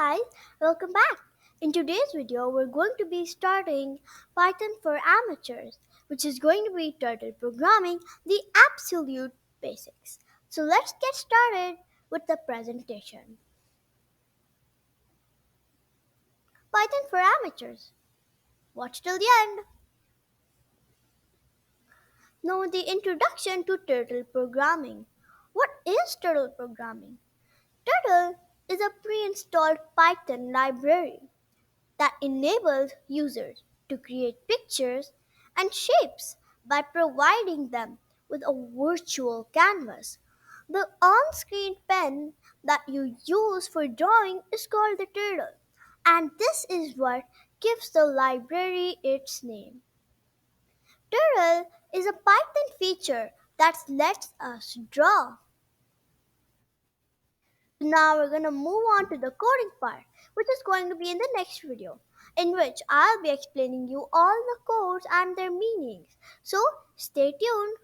guys, welcome back. In today's video, we're going to be starting Python for Amateurs, which is going to be turtle programming, the absolute basics. So let's get started with the presentation. Python for Amateurs. Watch till the end. Now the introduction to turtle programming. What is turtle programming? Turtle is a pre-installed Python library that enables users to create pictures and shapes by providing them with a virtual canvas. The on screen pen that you use for drawing is called the turtle, and this is what gives the library its name. Turtle is a Python feature that lets us draw. Now we're going to move on to the coding part, which is going to be in the next video, in which I'll be explaining you all the codes and their meanings. So stay tuned.